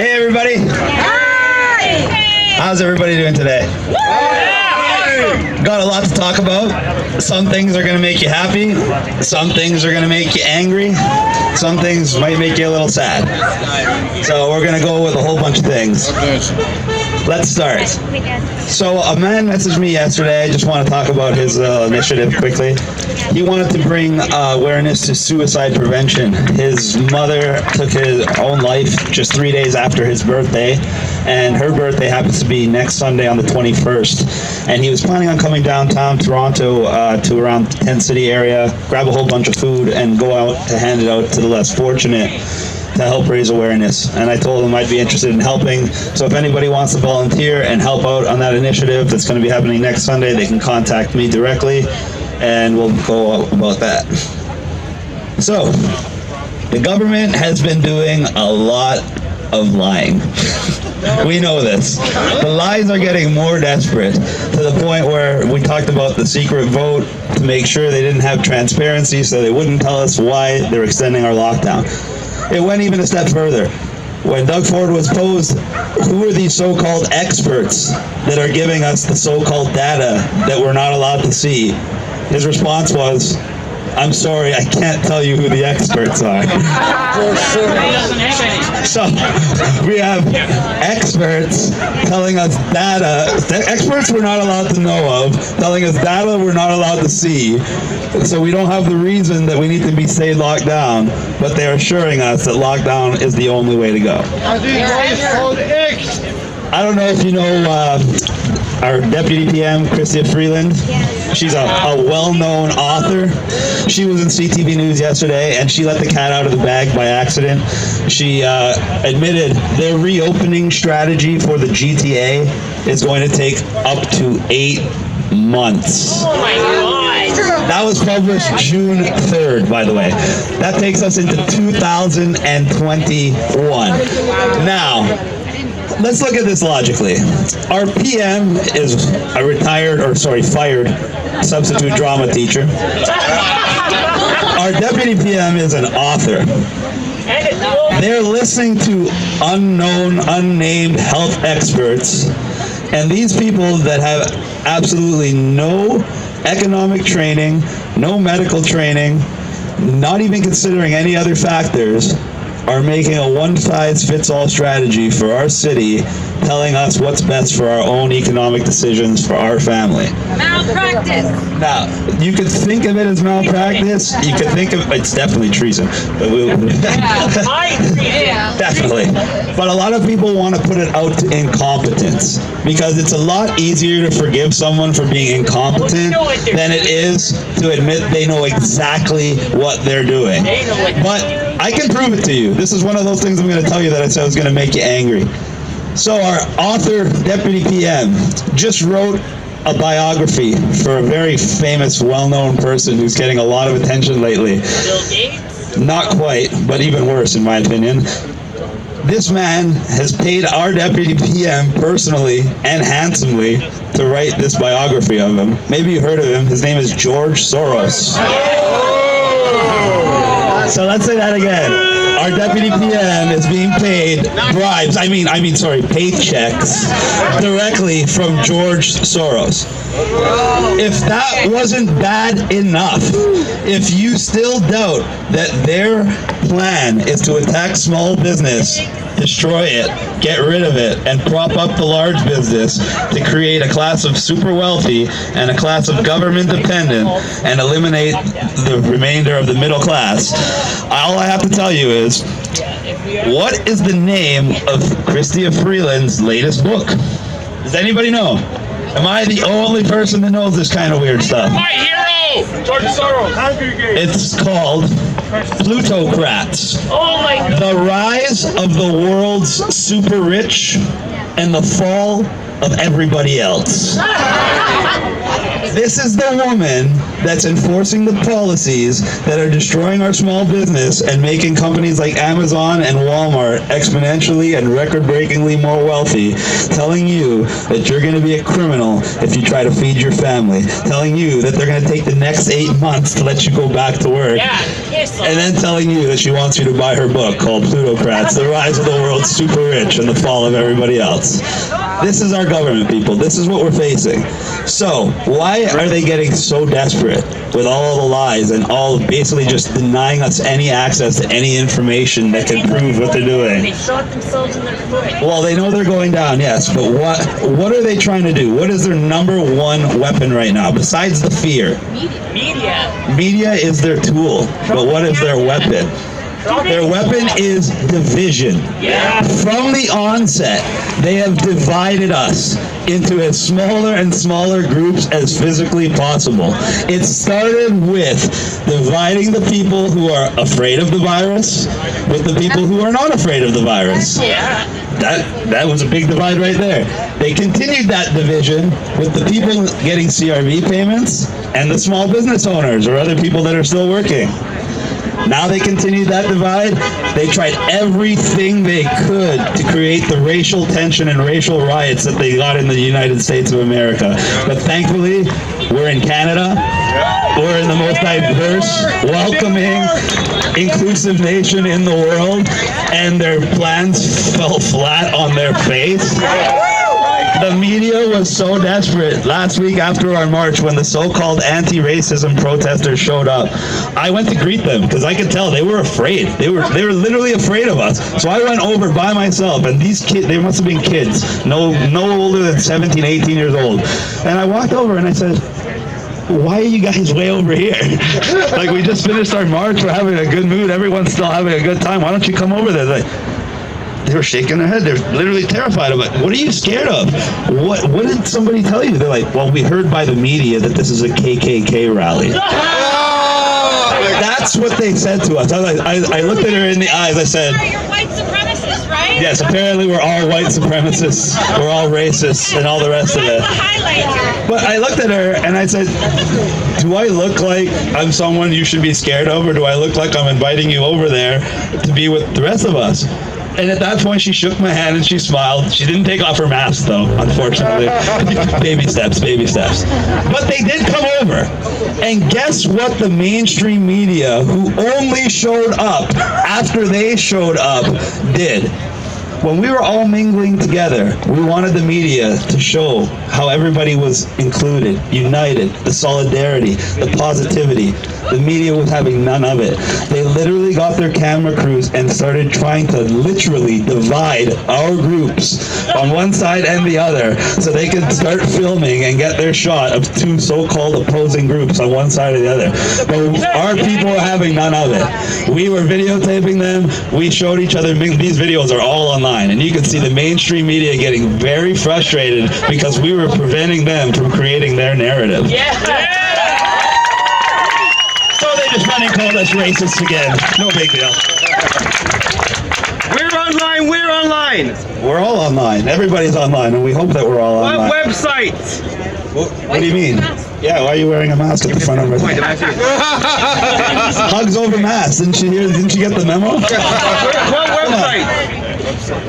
Hey everybody! How's everybody doing today? Got a lot to talk about. Some things are going to make you happy. Some things are going to make you angry. Some things might make you a little sad. So we're going to go with a whole bunch of things. Let's start. So a man messaged me yesterday. I just want to talk about his initiative quickly. He wanted to bring awareness to suicide prevention. His mother took his own life just 3 days after his birthday, and her birthday happens to be next Sunday on the 21st. And he was planning on coming downtown Toronto to around the Tent City area, grab a whole bunch of food, and go out to hand it out to the less fortunate to help raise awareness. And I told him I'd be interested in helping. So if anybody wants to volunteer and help out on that initiative that's going to be happening next Sunday, they can contact me directly, and we'll go about that. So, the government has been doing a lot of lying. We know this. The lies are getting more desperate, to the point where we talked about the secret vote to make sure they didn't have transparency, so they wouldn't tell us why they're extending our lockdown. It went even a step further. When Doug Ford was posed, who are these so-called experts that are giving us the so-called data that we're not allowed to see? His response was, I'm sorry, I can't tell you who the experts are. So, we have experts telling us data, experts we're not allowed to know of, telling us data we're not allowed to see. So we don't have the reason that we need to be stayed locked down, but they're assuring us that lockdown is the only way to go. I don't know if you know our Deputy PM, Chrystia Freeland. She's a well-known author. She was in CTV News yesterday, and she let the cat out of the bag by accident. She admitted their reopening strategy for the GTA is going to take up to 8 months. Oh my God. That was published June 3rd, by the way. That takes us into 2021. Now, let's look at this logically. Our PM is a fired substitute drama teacher. Our deputy PM is an author. They're listening to unknown, unnamed health experts, and these people that have absolutely no economic training, no medical training, not even considering any other factors, are making a one-size-fits-all strategy for our city, telling us what's best for our own economic decisions for our family. Malpractice. Now, you could think of it as malpractice. You could think of it's definitely treason. Definitely. But a lot of people want to put it out to incompetence, because it's a lot easier to forgive someone for being incompetent than it is to admit they know exactly what they're doing. But I can prove it to you. This is one of those things I'm going to tell you that I said was going to make you angry. So our author, Deputy PM, just wrote a biography for a very famous, well-known person who's getting a lot of attention lately. Bill Gates? Not quite, but even worse in my opinion. This man has paid our Deputy PM personally and handsomely to write this biography of him. Maybe you heard of him. His name is George Soros. So let's say that again. Our Deputy PM is being paid bribes, paychecks directly from George Soros. If that wasn't bad enough, if you still doubt that their plan is to attack small business, destroy it, get rid of it, and prop up the large business to create a class of super wealthy and a class of government dependent and eliminate the remainder of the middle class, all I have to tell you is, what is the name of Chrystia Freeland's latest book? Does anybody know? Am I the only person that knows this kind of weird stuff? My hero! George Soros. It's called Plutocrats. Oh my God. The Rise of the World's Super Rich and the Fall of everybody else. This is the woman that's enforcing the policies that are destroying our small business and making companies like Amazon and Walmart exponentially and record-breakingly more wealthy, telling you that you're going to be a criminal if you try to feed your family, telling you that they're going to take the next 8 months to let you go back to work, and then telling you that she wants you to buy her book called Plutocrats, The Rise of the World's Super Rich and the Fall of Everybody Else. This is our government, people. This is what we're facing. So, why are they getting so desperate with all the lies and all basically just denying us any access to any information that can prove what they're doing? They shot themselves in their foot. Well, they know they're going down, yes, but what are they trying to do? What is their number one weapon right now, besides the fear? Media. Media is their tool, but what is their weapon? Their weapon is division. Yeah. From the onset, they have divided us into as smaller and smaller groups as physically possible. It started with dividing the people who are afraid of the virus with the people who are not afraid of the virus. Yeah. That was a big divide right there. They continued that division with the people getting CRV payments and the small business owners or other people that are still working. Now they continue that divide. They tried everything they could to create the racial tension and racial riots that they got in the United States of America. But thankfully, we're in Canada. We're in the most diverse, welcoming, inclusive nation in the world, and their plans fell flat on their face. The media was so desperate last week after our march when the so-called anti-racism protesters showed up. I went to greet them because I could tell they were afraid. They were literally afraid of us. So I went over by myself, and these kids, they must have been kids, no older than 17, 18 years old. And I walked over and I said, why are you guys way over here? Like, we just finished our march, we're having a good mood, everyone's still having a good time. Why don't you come over there? They were shaking their head. They're literally terrified of it. What are you scared of? What did somebody tell you? They're like, well, we heard by the media that this is a KKK rally. That's what they said to us. I looked at her in the eyes. I said, You're white supremacists, right? yes, apparently we're all white supremacists. We're all racists and all the rest of it. That's the highlight here. But I looked at her and I said, do I look like I'm someone you should be scared of, or do I look like I'm inviting you over there to be with the rest of us? And at that point, she shook my hand and she smiled. She didn't take off her mask, though, unfortunately. Baby steps, baby steps. But they did come over. And guess what the mainstream media, who only showed up after they showed up, did? When we were all mingling together, we wanted the media to show how everybody was included, united, the solidarity, the positivity. The media was having none of it. They literally got their camera crews and started trying to literally divide our groups on one side and the other so they could start filming and get their shot of two so-called opposing groups on one side or the other. But our people were having none of it. We were videotaping them. We showed each other. These videos are all online, and you can see the mainstream media getting very frustrated because we were preventing them from creating their narrative. So they just went and called us racists again. No big deal. We're online, we're online. We're all online. Everybody's online, and we hope that we're all What online. website? What do you mean? Yeah, why are you wearing a mask at the front of Wait, it? did I see it? Hugs over masks. Didn't you get the memo? What website?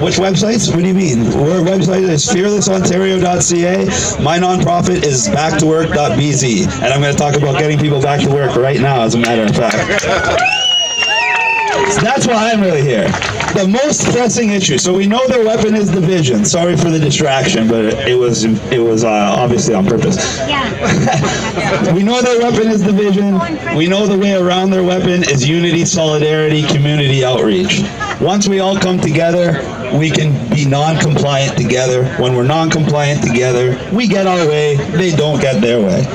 Which websites? What do you mean? Our website is fearlessontario.ca. My nonprofit is backtowork.bz. And I'm going to talk about getting people back to work right now, as a matter of fact. So that's why I'm really here. The most pressing issue. So we know their weapon is division. Sorry for the distraction, but it was obviously on purpose. We know their weapon is division. We know the way around their weapon is unity, solidarity, community outreach. Once we all come together, we can be non-compliant together. When we're non-compliant together, we get our way, they don't get their way.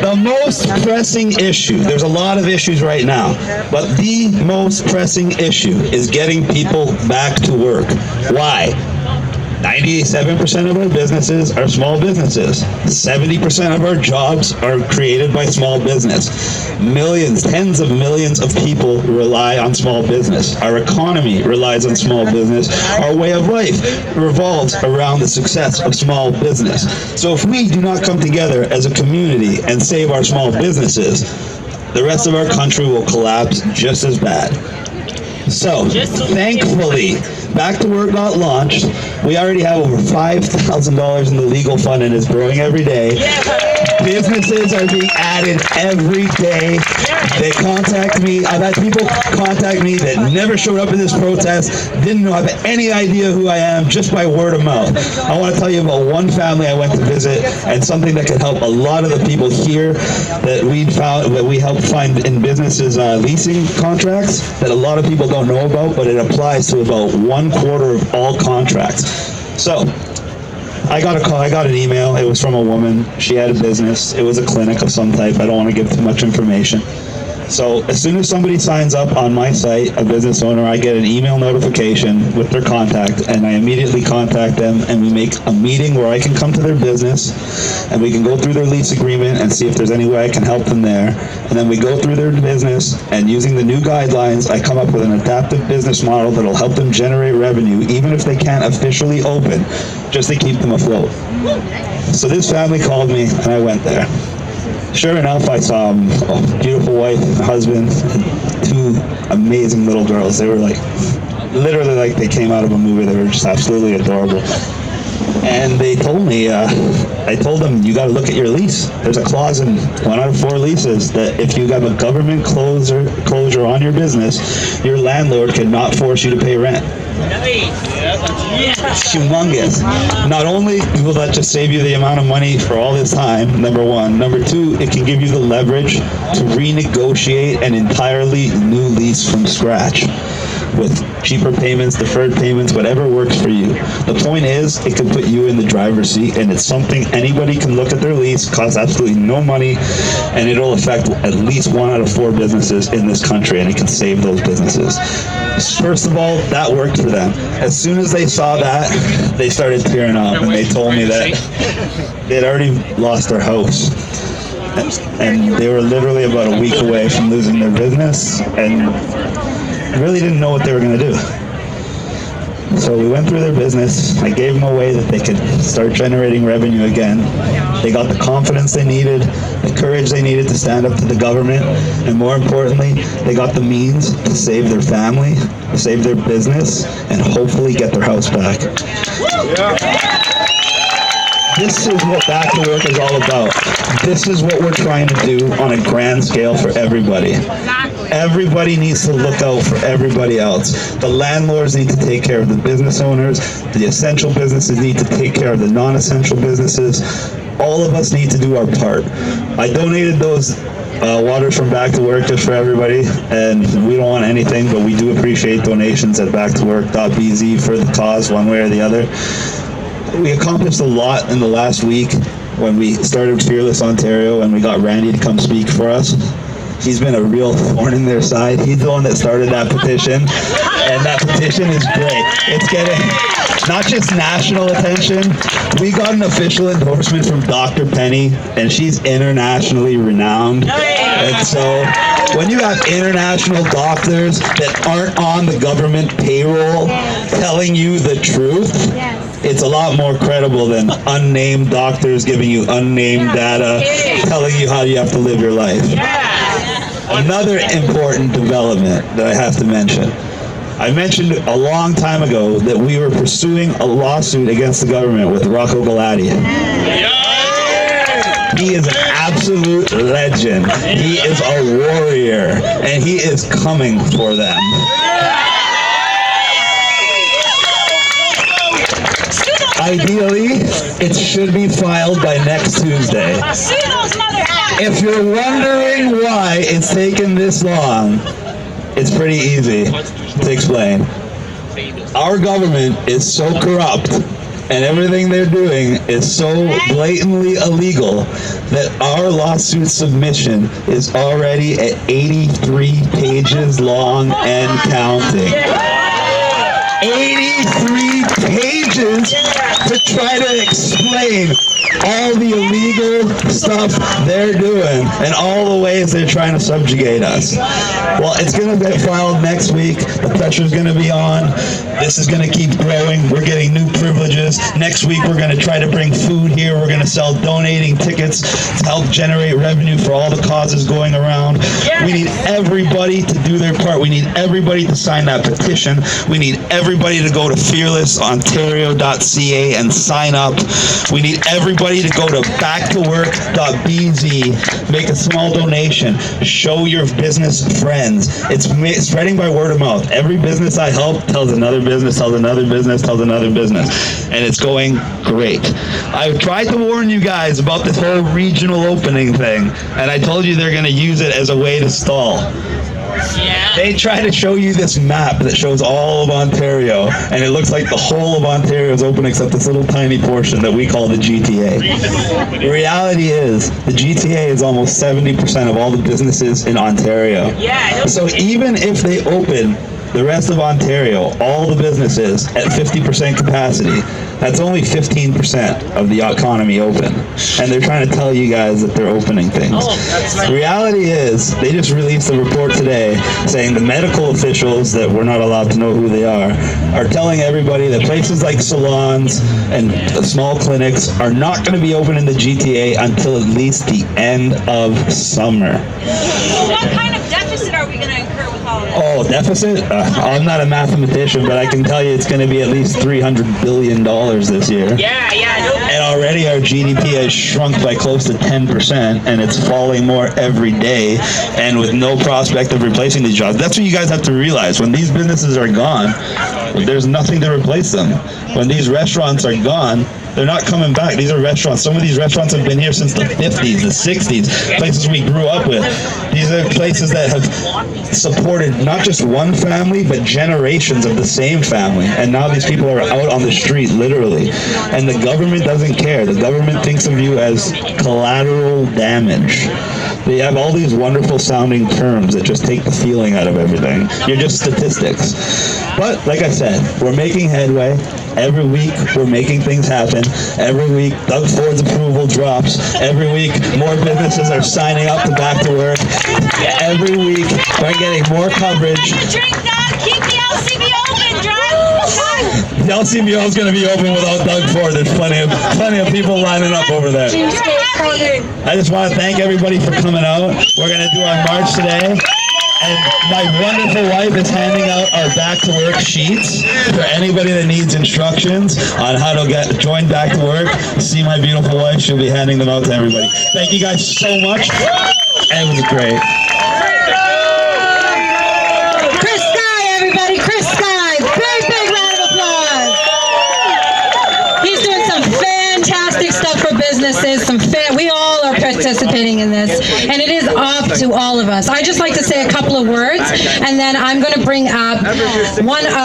The most pressing issue, there's a lot of issues right now, but the most pressing issue is getting people back to work. Why? 97% of our businesses are small businesses. 70% of our jobs are created by small business. Millions, tens of millions of people rely on small business. Our economy relies on small business. Our way of life revolves around the success of small business. So if we do not come together as a community and save our small businesses, the rest of our country will collapse just as bad. So, thankfully, Back to Work got launched. We already have over $5,000 in the legal fund and it's growing every day. Businesses are being added every day. They contact me. I've had people contact me that never showed up in this protest, didn't have any idea who I am, just by word of mouth. I want to tell you about one family I went to visit and something that could help a lot of the people here that we helped find in businesses leasing contracts that a lot of people don't know about, but it applies to about 1/4 of all contracts. So, I got a call, I got an email, it was from a woman, she had a business, it was a clinic of some type, I don't want to give too much information. So as soon as somebody signs up on my site, a business owner, I get an email notification with their contact, and I immediately contact them, and we make a meeting where I can come to their business, and we can go through their lease agreement and see if there's any way I can help them there. And then we go through their business, and using the new guidelines, I come up with an adaptive business model that'll help them generate revenue, even if they can't officially open, just to keep them afloat. So this family called me, and I went there. Sure enough, I saw a beautiful wife and husband, and 2 amazing little girls. They were literally like they came out of a movie. They were just absolutely adorable. And they told me, I told them, you got to look at your lease. There's a clause in 1 out of 4 leases that if you have a government closure on your business, your landlord cannot force you to pay rent. It's humongous. Not only will that just save you the amount of money for all this time, number one. Number two, it can give you the leverage to renegotiate an entirely new lease from scratch with cheaper payments, deferred payments, whatever works for you. The point is, it can put you in the driver's seat, and it's something anybody can look at their lease, costs absolutely no money, and it'll affect at least 1 out of 4 businesses in this country, and it can save those businesses. First of all, that worked for them. As soon as they saw that, they started tearing up, and they told me that they'd already lost their house. And they were literally about a week away from losing their business, and really didn't know what they were going to do. So we went through their business. I gave them a way that they could start generating revenue again. They got the confidence they needed, the courage they needed to stand up to the government, and more importantly, they got the means to save their family, save their business, and hopefully get their house back. This is what Back to Work is all about. This is what we're trying to do on a grand scale for everybody. Everybody needs to look out for everybody else. The landlords need to take care of the business owners. The essential businesses need to take care of the non-essential businesses. All of us need to do our part. I donated those waters from Back to Work just for everybody, and we don't want anything, but we do appreciate donations at backtowork.bz for the cause, one way or the other. We accomplished a lot in the last week when we started Fearless Ontario and we got Randy to come speak for us. He's been a real thorn in their side. He's the one that started that petition, and that petition is great. It's getting not just national attention. We got an official endorsement from Dr. Penny, and she's internationally renowned. And so when you have international doctors that aren't on the government payroll telling you the truth, it's a lot more credible than unnamed doctors giving you unnamed data, telling you how you have to live your life. Another important development that I have to mention. I mentioned a long time ago that we were pursuing a lawsuit against the government with Rocco Galati. He is an absolute legend. He is a warrior, and he is coming for them. Ideally, it should be filed by next Tuesday. If you're wondering why it's taken this long, it's pretty easy to explain. Our government is so corrupt, and everything they're doing is so blatantly illegal, that our lawsuit submission is already at 83 pages long and counting. 83 pages try to explain all the illegal stuff they're doing and all the ways they're trying to subjugate us. Well, it's going to get filed next week. The pressure's going to be on. This is going to keep growing. We're getting new privileges. Next week, we're going to try to bring food here. We're going to sell donating tickets to help generate revenue for all the causes going around. We need everybody to do their part. We need everybody to sign that petition. We need everybody to go to fearlessontario.ca and sign up. We need everybody to go to backtowork.bz, make a small donation, show your business friends. It's spreading by word of mouth. Every business I help tells another business, tells another business, tells another business, and it's going great. I've tried to warn you guys about this whole regional opening thing, and I told you they're going to use it as a way to stall. Yeah. They try to show you this map that shows all of Ontario, and it looks like the whole of Ontario is open except this little tiny portion that we call the GTA. The reality is, the GTA is almost 70% of all the businesses in Ontario. Yeah, I know. So even if they open the rest of Ontario, all the businesses at 50% capacity, that's only 15% of the economy open. And they're trying to tell you guys that they're opening things. The reality is, they just released a report today saying the medical officials, that we're not allowed to know who they are telling everybody that places like salons and small clinics are not going to be open in the GTA until at least the end of summer. What kind of deficit are we going to incur with all of this? Oh, deficit? I'm not a mathematician, but I can tell you it's going to be at least $300 billion this year. Yeah, I know. And already our GDP has shrunk by close to 10%, and it's falling more every day, and with no prospect of replacing these jobs. That's what you guys have to realize. When these businesses are gone, there's nothing to replace them. When these restaurants are gone, they're not coming back. These are restaurants. Some of these restaurants have been here since the 50s, the 60s, places we grew up with. These are places that have supported not just one family, but generations of the same family. And now these people are out on the street, literally. And the government doesn't care. The government thinks of you as collateral damage. They have all these wonderful sounding terms that just take the feeling out of everything. You're just statistics. But, like I said, we're making headway. Every week, we're making things happen. Every week, Doug Ford's approval drops. Every week, more businesses are signing up to back to work. Every week, we're getting more coverage. Drink that. Keep the LCB open, John. The LCBO is going to be open without Doug Ford. There's plenty of people lining up over there. I just want to thank everybody for coming out. We're going to do our march today. And my wonderful wife is handing out our back to work sheets for anybody that needs instructions on how to join back to work. See my beautiful wife. She'll be handing them out to everybody. Thank you guys so much. It was great. Chris Sky, everybody. Chris Sky. Big round of applause. He's doing some fantastic stuff for businesses. We all are participating in this, and it is up to all of us. I just like to say a couple of words, and then I'm going to bring up one of